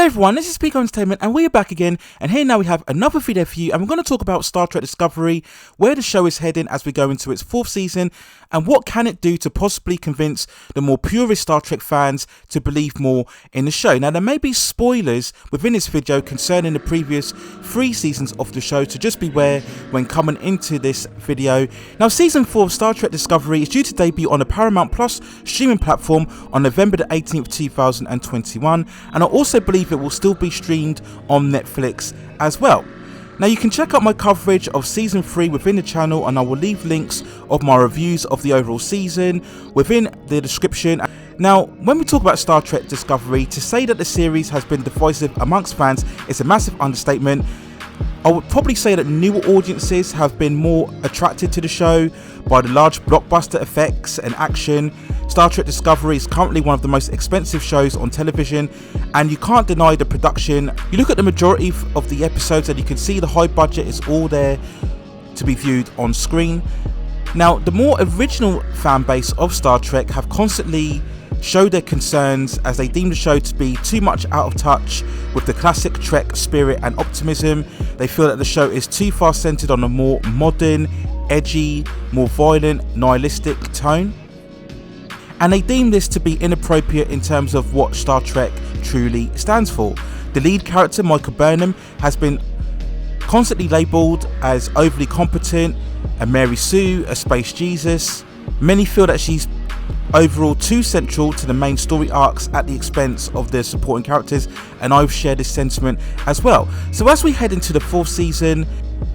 Hello everyone, this is Pico Entertainment and we are back again, and here now we have another video for you, and we're going to talk about Star Trek Discovery, where the show is heading as we go into its 4th season, and what can it do to possibly convince the more purist Star Trek fans to believe more in the show. Now there may be spoilers within this video concerning the previous 3 seasons of the show, so just beware when coming into this video. Now season 4 of Star Trek Discovery is due to debut on the Paramount Plus streaming platform on November the 18th 2021, and I also believe it will still be streamed on Netflix as well. Now you can check out my coverage of season 3 within the channel, and I will leave links of my reviews of the overall season within the description. Now when we talk about Star Trek Discovery, to say that the series has been divisive amongst fans is a massive understatement. I would probably say that newer audiences have been more attracted to the show by the large blockbuster effects and action. Star Trek Discovery is currently one of the most expensive shows on television, and you can't deny the production. You look at the majority of the episodes and you can see the high budget is all there to be viewed on screen. Now the more original fan base of Star Trek have constantly showed their concerns as they deem the show to be too much out of touch with the classic Trek spirit and optimism. They feel that the show is too far centered on a more modern, edgy, more violent, nihilistic tone, and they deem this to be inappropriate in terms of what Star Trek truly stands for. The lead character, Michael Burnham, has been constantly labelled as overly competent, a Mary Sue, a space Jesus. Many feel that she's overall too central to the main story arcs at the expense of the supporting characters, and I've shared this sentiment as well. So as we head into the 4th season,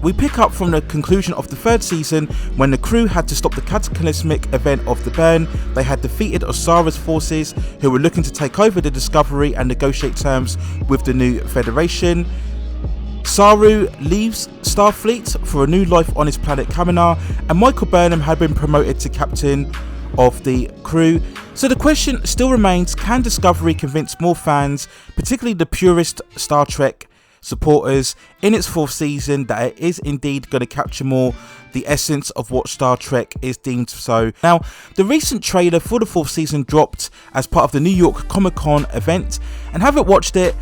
we pick up from the conclusion of the 3rd season when the crew had to stop the cataclysmic event of the burn. They had defeated Osara's forces, who were looking to take over the Discovery and negotiate terms with the new Federation. Saru leaves Starfleet for a new life on his planet Kaminar, and Michael Burnham had been promoted to captain of the crew. So the question still remains, can Discovery convince more fans, particularly the purist Star Trek supporters, in its 4th season that it is indeed going to capture more the essence of what Star Trek is deemed so. Now the recent trailer for the 4th season dropped as part of the New York Comic Con event, and haven't watched it.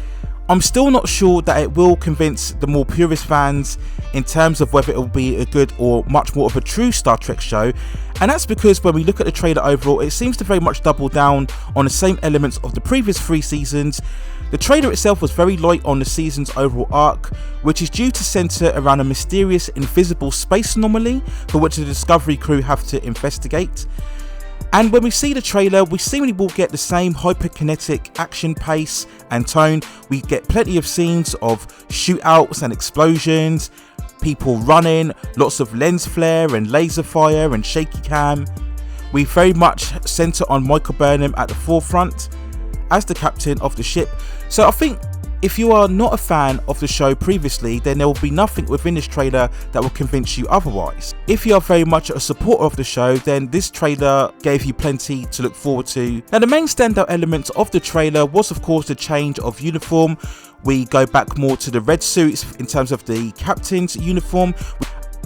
I'm still not sure that it will convince the more purist fans in terms of whether it will be a good or much more of a true Star Trek show, and that's because when we look at the trailer overall, it seems to very much double down on the same elements of the previous 3 seasons. The trailer itself was very light on the season's overall arc, which is due to centre around a mysterious invisible space anomaly for which the Discovery crew have to investigate. And when we see the trailer, we seemingly will get the same hyperkinetic action pace and tone. We get plenty of scenes of shootouts and explosions, people running, lots of lens flare and laser fire and shaky cam. We very much centre on Michael Burnham at the forefront as the captain of the ship. So I think if you are not a fan of the show previously, then there will be nothing within this trailer that will convince you otherwise. If you are very much a supporter of the show, then this trailer gave you plenty to look forward to. Now the main standout element of the trailer was of course the change of uniform. We go back more to the red suits in terms of the captain's uniform.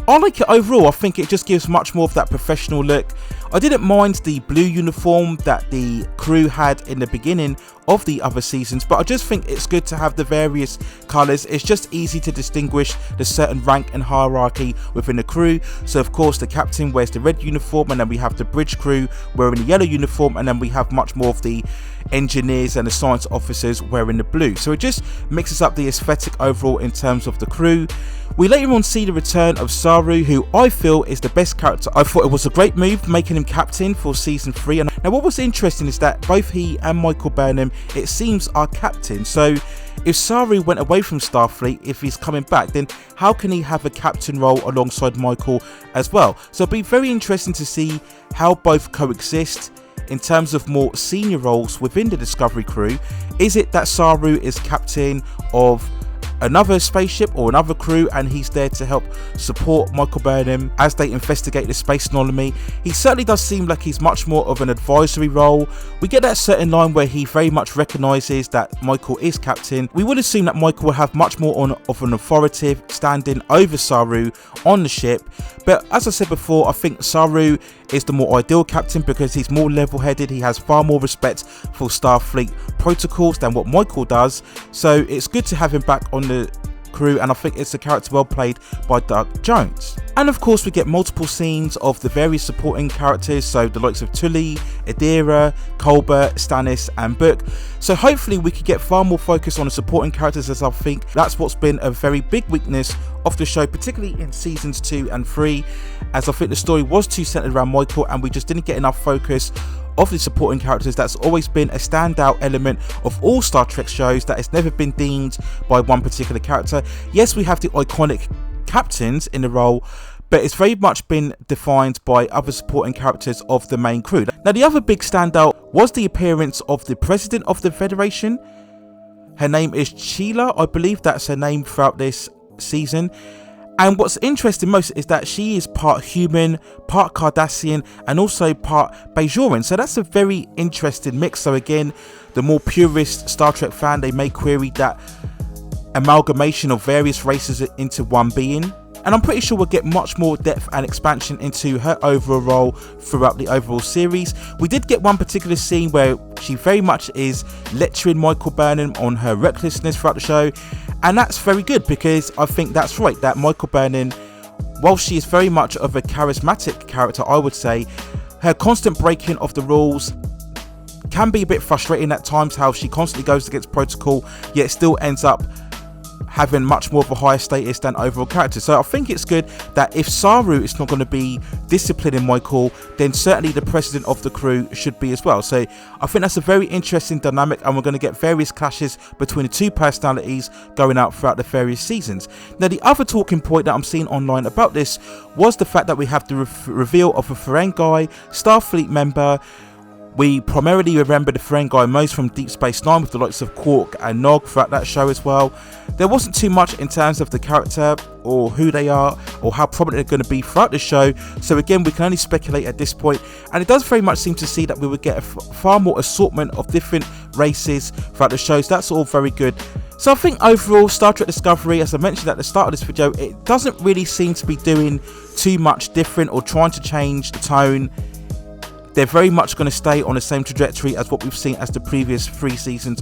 I like it overall. I think it just gives much more of that professional look. I didn't mind the blue uniform that the crew had in the beginning of the other seasons, but I just think it's good to have the various colours. It's just easy to distinguish the certain rank and hierarchy within the crew. So of course the captain wears the red uniform, and then we have the bridge crew wearing the yellow uniform, and then we have much more of the engineers and the science officers wearing the blue. So it just mixes up the aesthetic overall in terms of the crew. We later on see the return of Saru, who I feel is the best character. I thought it was a great move making him captain for season 3. And now what was interesting is that both he and Michael Burnham, it seems, are captain. So if Saru went away from Starfleet, if he's coming back, then how can he have a captain role alongside Michael as well? So it'll be very interesting to see how both coexist in terms of more senior roles within the Discovery crew. Is it that Saru is captain of another spaceship or another crew, and he's there to help support Michael Burnham as they investigate the space anomaly? He certainly does seem like he's much more of an advisory role. We get that certain line where he very much recognises that Michael is captain. We would assume that Michael will have much more of an authoritative standing over Saru on the ship, but as I said before, I think Saru is the more ideal captain because he's more level-headed. He has far more respect for Starfleet protocols than what Michael does. So it's good to have him back on the crew, and I think it's a character well played by Doug Jones. And of course we get multiple scenes of the various supporting characters, so the likes of Tully, Adira, Colbert, Stannis and Book. So hopefully we could get far more focus on the supporting characters, as I think that's what's been a very big weakness of the show, particularly in seasons 2 and 3, as I think the story was too centered around Michael and we just didn't get enough focus of the supporting characters. That's always been a standout element of all Star Trek shows, that it's never been deemed by one particular character. Yes, we have the iconic captains in the role, but it's very much been defined by other supporting characters of the main crew. Now the other big standout was the appearance of the president of the Federation. Her name is Sheila, I believe that's her name throughout this season. And what's interesting most is that she is part human, part Cardassian, and also part Bajoran. So that's a very interesting mix. So again, the more purist Star Trek fan, they may query that amalgamation of various races into one being. And I'm pretty sure we'll get much more depth and expansion into her overall role throughout the overall series. We did get one particular scene where she very much is lecturing Michael Burnham on her recklessness throughout the show, and that's very good because I think that's right, that Michael Burnham, while she is very much of a charismatic character, I would say, her constant breaking of the rules can be a bit frustrating at times, how she constantly goes against protocol yet still ends up having much more of a higher status than overall character. So I think it's good that if Saru is not going to be disciplining Michael, then certainly the president of the crew should be as well. So I think that's a very interesting dynamic, and we're going to get various clashes between the two personalities going out throughout the various seasons. Now the other talking point that I'm seeing online about this was the fact that we have the reveal of a Ferengi Starfleet member. We primarily remember the Ferengi most from Deep Space Nine with the likes of Quark and Nog throughout that show as well. There wasn't too much in terms of the character or who they are or how prominent they're going to be throughout the show, so again we can only speculate at this point, and it does very much seem to see that we would get a far more assortment of different races throughout the shows. That's all very good. So I think overall Star Trek Discovery, as I mentioned at the start of this video, it doesn't really seem to be doing too much different or trying to change the tone. They're very much going to stay on the same trajectory as what we've seen as the previous 3 seasons.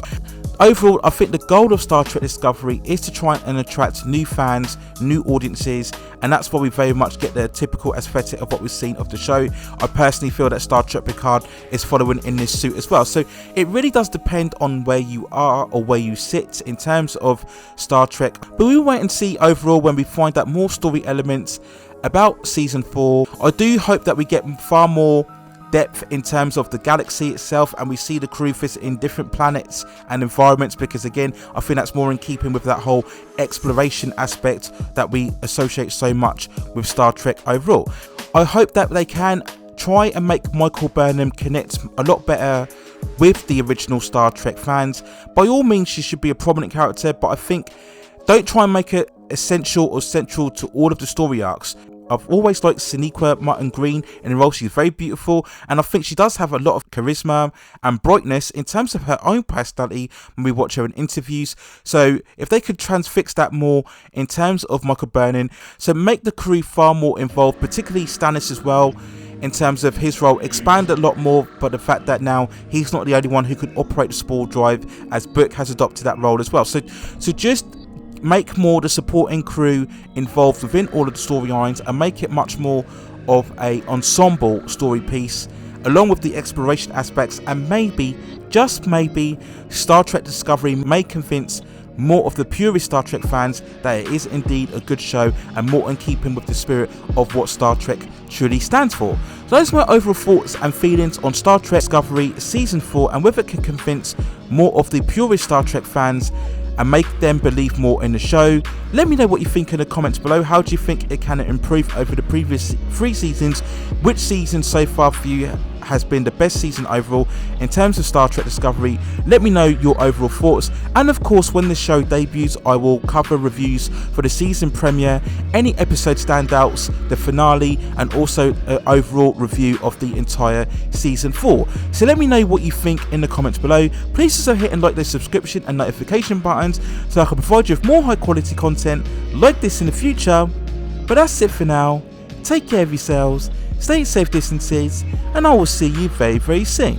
Overall, I think the goal of Star Trek Discovery is to try and attract new fans, new audiences, and that's why we very much get the typical aesthetic of what we've seen of the show. I personally feel that Star Trek Picard is following in this suit as well. So it really does depend on where you are or where you sit in terms of Star Trek. But we'll wait and see overall when we find out more story elements about Season 4. I do hope that we get far more depth in terms of the galaxy itself, and we see the crew in different planets and environments, because again I think that's more in keeping with that whole exploration aspect that we associate so much with Star Trek overall. I hope that they can try and make Michael Burnham connect a lot better with the original Star Trek fans. By all means she should be a prominent character, but I think don't try and make it essential or central to all of the story arcs. I've always liked Sonequa Martin Green in the role. She's very beautiful, and I think she does have a lot of charisma and brightness in terms of her own personality when we watch her in interviews. So if they could transfix that more in terms of Michael Burnham, so make the crew far more involved, particularly Stannis as well, in terms of his role, expand a lot more, but the fact that now he's not the only one who can operate the spore drive, as Book has adopted that role as well. So just make more the supporting crew involved within all of the storylines and make it much more of a ensemble story piece, along with the exploration aspects, and maybe, just maybe, Star Trek Discovery may convince more of the purist Star Trek fans that it is indeed a good show and more in keeping with the spirit of what Star Trek truly stands for. So those are my overall thoughts and feelings on Star Trek Discovery Season 4, and whether it can convince more of the purist Star Trek fans and make them believe more in the show. Let me know what you think in the comments below. How do you think it can improve over the previous 3 seasons? Which season so far for you has been the best season overall in terms of Star Trek Discovery? Let me know your overall thoughts, and of course when the show debuts I will cover reviews for the season premiere, any episode standouts, the finale, and also an overall review of the entire season 4. So let me know what you think in the comments below. Please also hit and like the subscription and notification buttons so I can provide you with more high quality content like this in the future. But that's it for now. Take care of yourselves, stay safe distances, and I will see you very, very soon.